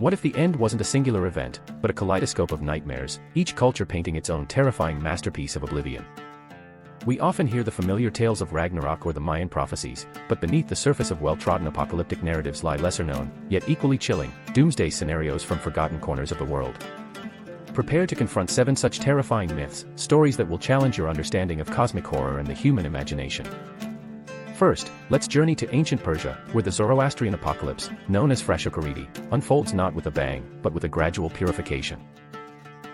What if the end wasn't a singular event, but a kaleidoscope of nightmares, each culture painting its own terrifying masterpiece of oblivion? We often hear the familiar tales of Ragnarok or the Mayan prophecies, but beneath the surface of well-trodden apocalyptic narratives lie lesser-known, yet equally chilling, doomsday scenarios from forgotten corners of the world. Prepare to confront 7 such terrifying myths, stories that will challenge your understanding of cosmic horror and the human imagination. First, let's journey to ancient Persia, where the Zoroastrian apocalypse, known as Frashokharidi, unfolds not with a bang, but with a gradual purification.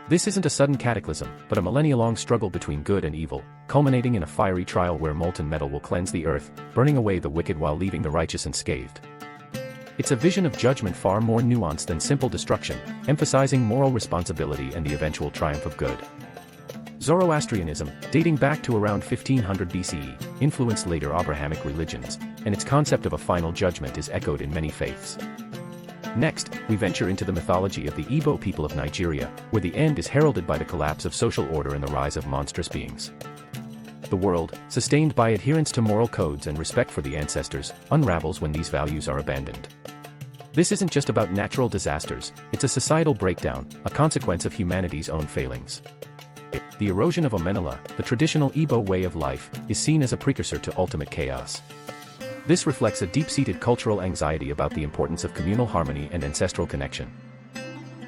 This isn't a sudden cataclysm, but a millennia-long struggle between good and evil, culminating in a fiery trial where molten metal will cleanse the earth, burning away the wicked while leaving the righteous unscathed. It's a vision of judgment far more nuanced than simple destruction, emphasizing moral responsibility and the eventual triumph of good. Zoroastrianism, dating back to around 1500 BCE, influenced later Abrahamic religions, and its concept of a final judgment is echoed in many faiths. Next, we venture into the mythology of the Igbo people of Nigeria, where the end is heralded by the collapse of social order and the rise of monstrous beings. The world, sustained by adherence to moral codes and respect for the ancestors, unravels when these values are abandoned. This isn't just about natural disasters, it's a societal breakdown, a consequence of humanity's own failings. The erosion of Omenala, the traditional Igbo way of life, is seen as a precursor to ultimate chaos. This reflects a deep-seated cultural anxiety about the importance of communal harmony and ancestral connection.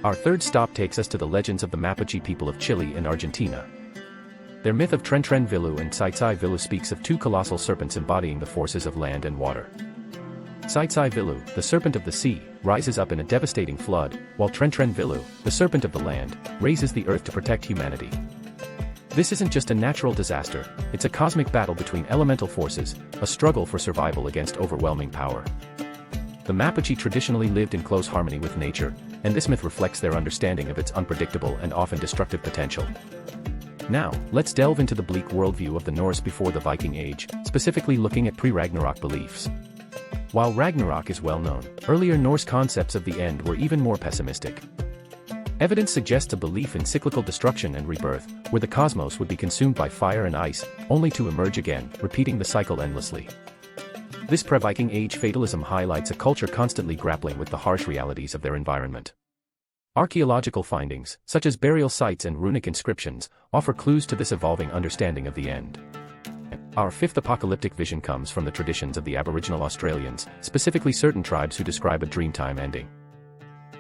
Our third stop takes us to the legends of the Mapuche people of Chile and Argentina. Their myth of Tren Tren Vilu and Tsai Tsai Vilu speaks of 2 colossal serpents embodying the forces of land and water. Tsai Tsai Vilu, the serpent of the sea, rises up in a devastating flood, while Tren Tren Vilu, the serpent of the land, raises the earth to protect humanity. This isn't just a natural disaster, it's a cosmic battle between elemental forces, a struggle for survival against overwhelming power. The Mapuche traditionally lived in close harmony with nature, and this myth reflects their understanding of its unpredictable and often destructive potential. Now, let's delve into the bleak worldview of the Norse before the Viking Age, specifically looking at pre-Ragnarok beliefs. While Ragnarok is well known, earlier Norse concepts of the end were even more pessimistic. Evidence suggests a belief in cyclical destruction and rebirth, where the cosmos would be consumed by fire and ice, only to emerge again, repeating the cycle endlessly. This pre-Viking Age fatalism highlights a culture constantly grappling with the harsh realities of their environment. Archaeological findings, such as burial sites and runic inscriptions, offer clues to this evolving understanding of the end. Our fifth apocalyptic vision comes from the traditions of the Aboriginal Australians, specifically certain tribes who describe a dreamtime ending.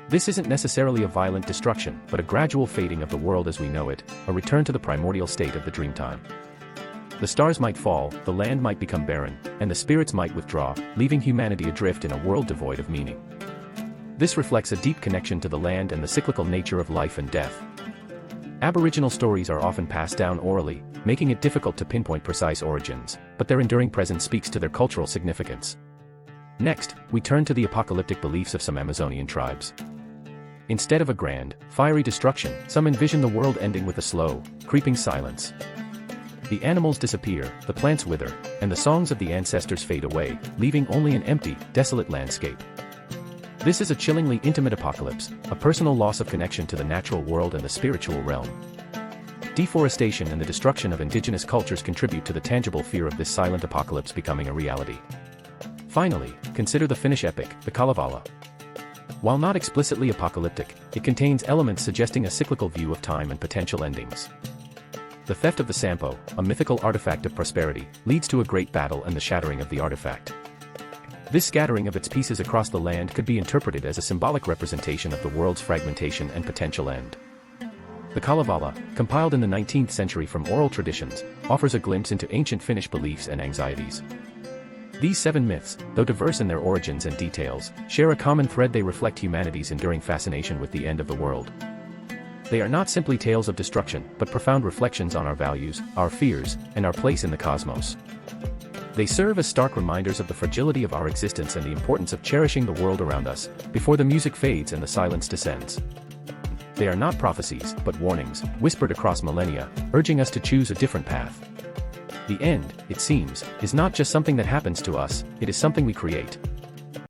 This isn't necessarily a violent destruction, but a gradual fading of the world as we know it, a return to the primordial state of the dreamtime. The stars might fall, the land might become barren, and the spirits might withdraw, leaving humanity adrift in a world devoid of meaning. This reflects a deep connection to the land and the cyclical nature of life and death. Aboriginal stories are often passed down orally, making it difficult to pinpoint precise origins, but their enduring presence speaks to their cultural significance. Next, we turn to the apocalyptic beliefs of some Amazonian tribes. Instead of a grand, fiery destruction, some envision the world ending with a slow, creeping silence. The animals disappear, the plants wither, and the songs of the ancestors fade away, leaving only an empty, desolate landscape. This is a chillingly intimate apocalypse, a personal loss of connection to the natural world and the spiritual realm. Deforestation and the destruction of indigenous cultures contribute to the tangible fear of this silent apocalypse becoming a reality. Finally, consider the Finnish epic, the Kalevala. While not explicitly apocalyptic, it contains elements suggesting a cyclical view of time and potential endings. The theft of the Sampo, a mythical artifact of prosperity, leads to a great battle and the shattering of the artifact. This scattering of its pieces across the land could be interpreted as a symbolic representation of the world's fragmentation and potential end. The Kalevala, compiled in the 19th century from oral traditions, offers a glimpse into ancient Finnish beliefs and anxieties. These 7 myths, though diverse in their origins and details, share a common thread. They reflect humanity's enduring fascination with the end of the world. They are not simply tales of destruction, but profound reflections on our values, our fears, and our place in the cosmos. They serve as stark reminders of the fragility of our existence and the importance of cherishing the world around us, before the music fades and the silence descends. They are not prophecies, but warnings, whispered across millennia, urging us to choose a different path. The end, it seems, is not just something that happens to us, it is something we create,